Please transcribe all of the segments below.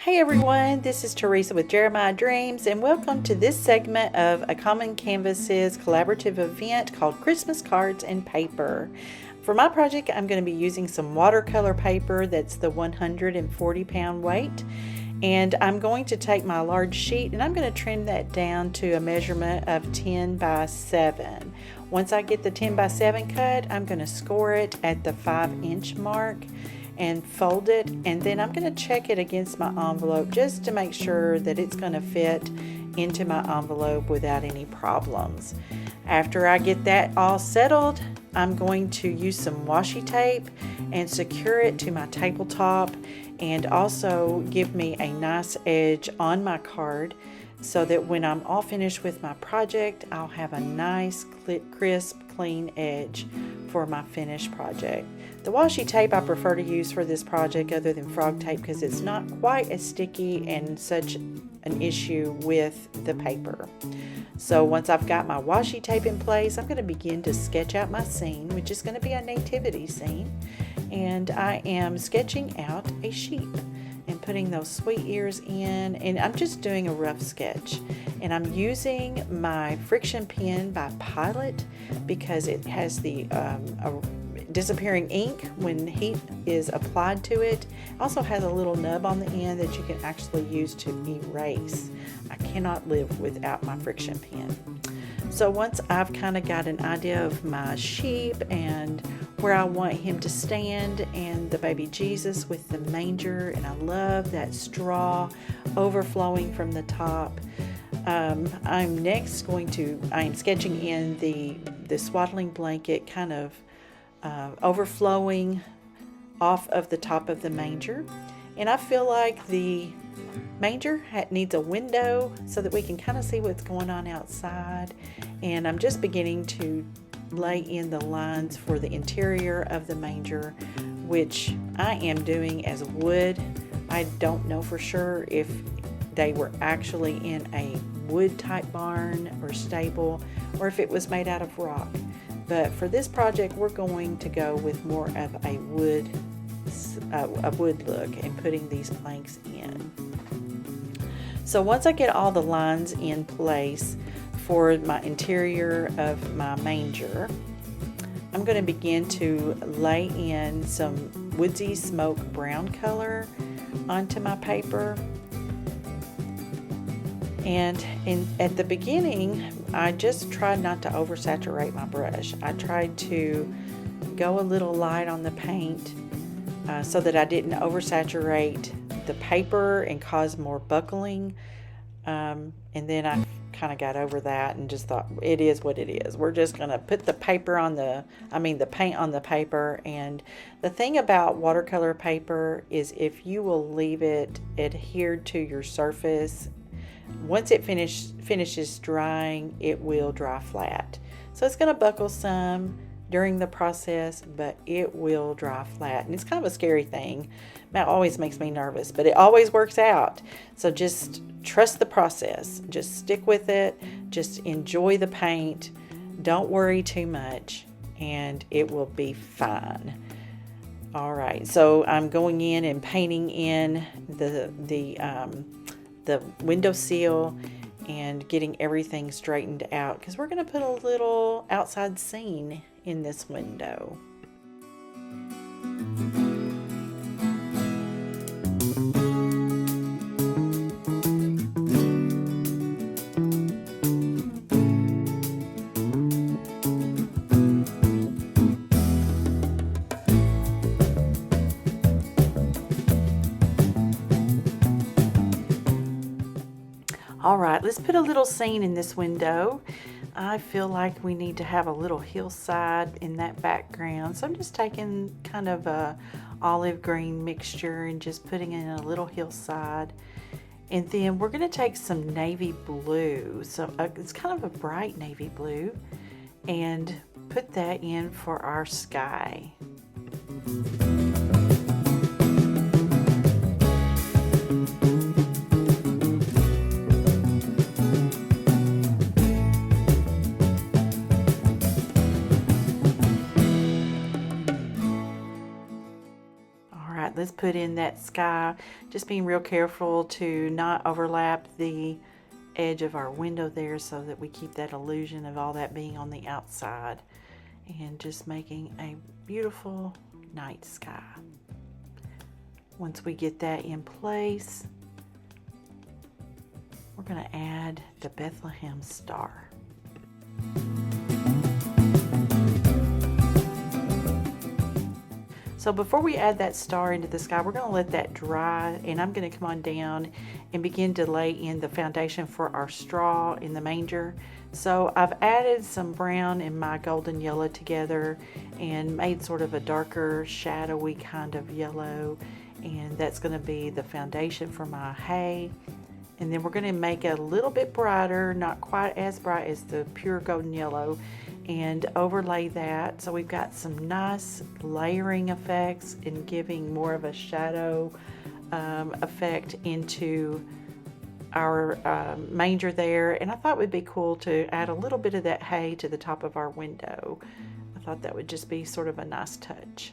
Hey everyone, this is Teresa with Jeremiah Dreams, and welcome to this segment of A Common Canvas's collaborative event called Christmas Cards and Paper. For my project, I'm going to be using some watercolor paper that's the 140-pound weight, and I'm going to take my large sheet and I'm going to trim that down to a measurement of 10 by 7. Once I get the 10 by 7 cut, I'm going to score it at the 5-inch mark and fold it, and then I'm going to check it against my envelope just to make sure that it's going to fit into my envelope without any problems. After I get that all settled, I'm going to use some washi tape and secure it to my tabletop and also give me a nice edge on my card so that when I'm all finished with my project, I'll have a nice, crisp, clean edge for my finished project. The washi tape I prefer to use for this project other than frog tape because it's not quite as sticky and such an issue with the paper. So once I've got my washi tape in place, I'm going to begin to sketch out my scene, which is going to be a nativity scene. And I am sketching out a sheep and putting those sweet ears in, and I'm just doing a rough sketch. And I'm using my friction pen by Pilot because it has the disappearing ink when heat is applied to it. It also has a little nub on the end that you can actually use to erase. I cannot live without my friction pen. So once I've kind of got an idea of my sheep and where I want him to stand and the baby Jesus with the manger, and I love that straw overflowing from the top, I'm sketching in the swaddling blanket kind of overflowing off of the top of the manger. And I feel like the manger needs a window so that we can kind of see what's going on outside. And I'm just beginning to lay in the lines for the interior of the manger, which I am doing as wood. I don't know for sure if they were actually in a wood type barn or stable or if it was made out of rock. But for this project, we're going to go with more of a wood look and putting these planks in. So once I get all the lines in place for my interior of my manger, I'm going to begin to lay in some woodsy smoke brown color onto my paper. And at the beginning, I just tried not to oversaturate my brush. I tried to go a little light on the paint so that I didn't oversaturate the paper and cause more buckling. And then I kind of got over that and just thought, it is what it is. We're just going to put the paint on the paper. And the thing about watercolor paper is if you will leave it adhered to your surface, once it finishes drying, it will dry flat. So it's going to buckle some during the process, but it will dry flat. And it's kind of a scary thing. That always makes me nervous, but it always works out. So just trust the process. Just stick with it. Just enjoy the paint. Don't worry too much, and it will be fine. All right, so I'm going in and painting in the windowsill and getting everything straightened out because we're going to put a little outside scene in this window. All right, let's put a little scene in this window. I feel like we need to have a little hillside in that background. So I'm just taking kind of a olive green mixture and just putting in a little hillside. And then we're going to take some navy blue. So it's kind of a bright navy blue, and put that in for our sky. Let's put in that sky, just being real careful to not overlap the edge of our window there so that we keep that illusion of all that being on the outside, and just making a beautiful night sky. Once we get that in place, we're going to add the Bethlehem star. So before we add that star into the sky, we're going to let that dry, and I'm going to come on down and begin to lay in the foundation for our straw in the manger. So I've added some brown and my golden yellow together and made sort of a darker shadowy kind of yellow, and that's going to be the foundation for my hay. And then we're going to make it a little bit brighter, not quite as bright as the pure golden yellow, and overlay that. So we've got some nice layering effects and giving more of a shadow effect into our manger there. And I thought it would be cool to add a little bit of that hay to the top of our window. I thought that would just be sort of a nice touch.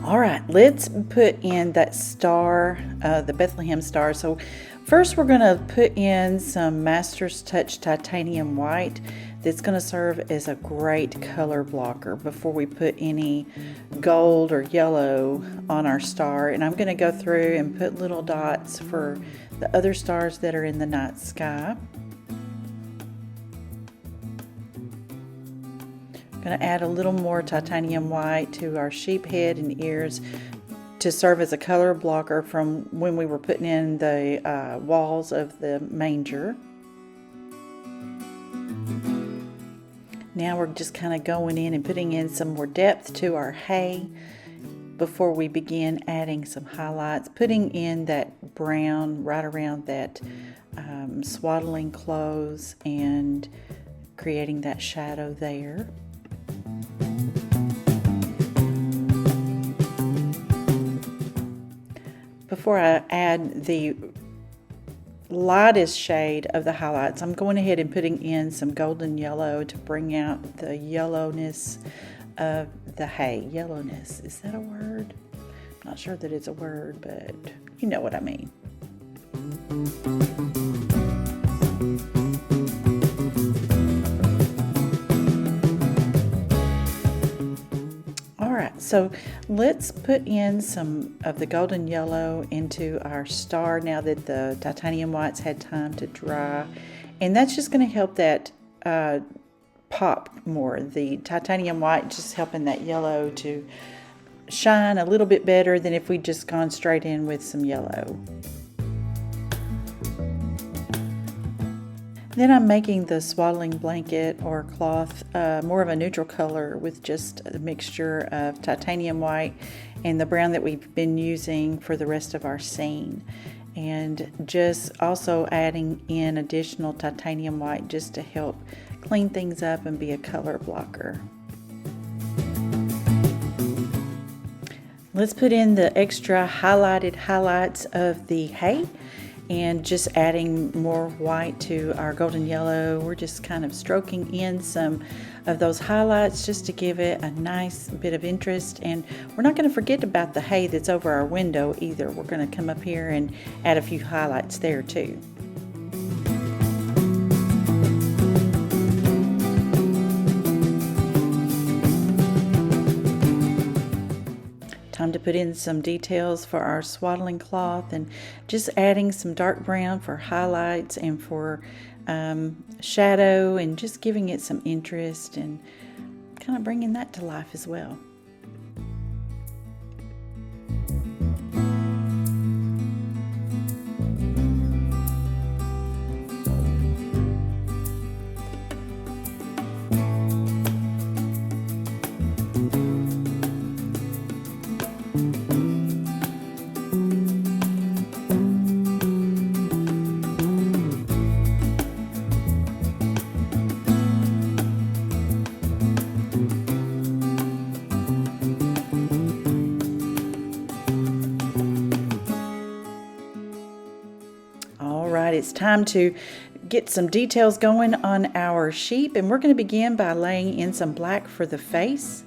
All right, let's put in that star, the Bethlehem star. So first we're going to put in some Master's Touch titanium white that's going to serve as a great color blocker before we put any gold or yellow on our star. And I'm going to go through and put little dots for the other stars that are in the night sky. Going to add a little more titanium white to our sheep head and ears to serve as a color blocker from when we were putting in the walls of the manger. Now we're just kind of going in and putting in some more depth to our hay before we begin adding some highlights, putting in that brown right around that swaddling clothes and creating that shadow there. Before I add the lightest shade of the highlights, I'm going ahead and putting in some golden yellow to bring out the yellowness of the hay. Yellowness, is that a word? I'm not sure that it's a word, but you know what I mean. So let's put in some of the golden yellow into our star now that the titanium white's had time to dry. And that's just going to help that pop more. The titanium white just helping that yellow to shine a little bit better than if we'd just gone straight in with some yellow. Then I'm making the swaddling blanket or cloth more of a neutral color with just a mixture of titanium white and the brown that we've been using for the rest of our scene. And just also adding in additional titanium white just to help clean things up and be a color blocker. Let's put in the extra highlighted highlights of the hay. And just adding more white to our golden yellow. We're just kind of stroking in some of those highlights just to give it a nice bit of interest. And we're not going to forget about the hay that's over our window either. We're going to come up here and add a few highlights there too. Time to put in some details for our swaddling cloth and just adding some dark brown for highlights and for shadow, and just giving it some interest and kind of bringing that to life as well. It's time to get some details going on our sheep, and we're going to begin by laying in some black for the face.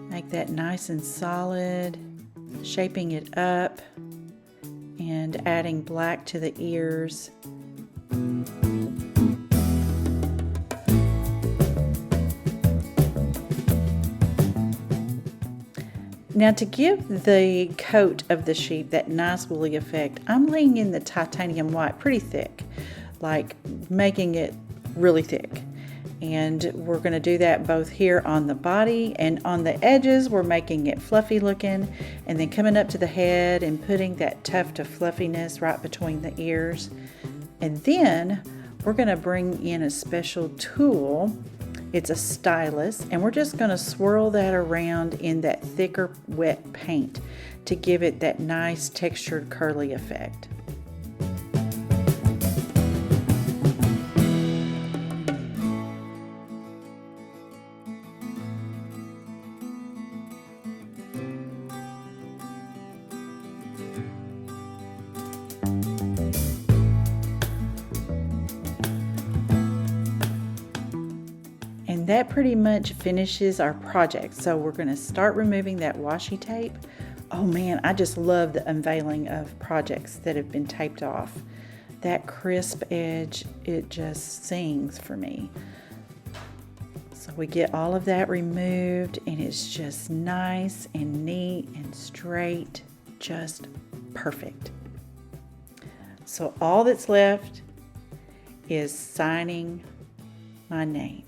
Make that nice and solid, shaping it up and adding black to the ears. Now, to give the coat of the sheep that nice woolly effect, I'm laying in the titanium white pretty thick, like making it really thick. And we're going to do that both here on the body and on the edges. We're making it fluffy looking, and then coming up to the head and putting that tuft of fluffiness right between the ears. And then we're going to bring in a special tool. It's a stylus, and we're just going to swirl that around in that thicker wet paint to give it that nice textured curly effect. And that pretty much finishes our project. So we're going to start removing that washi tape. Oh man, I just love the unveiling of projects that have been taped off. That crisp edge, it just sings for me. So we get all of that removed, and it's just nice and neat and straight, just perfect. So all that's left is signing my name.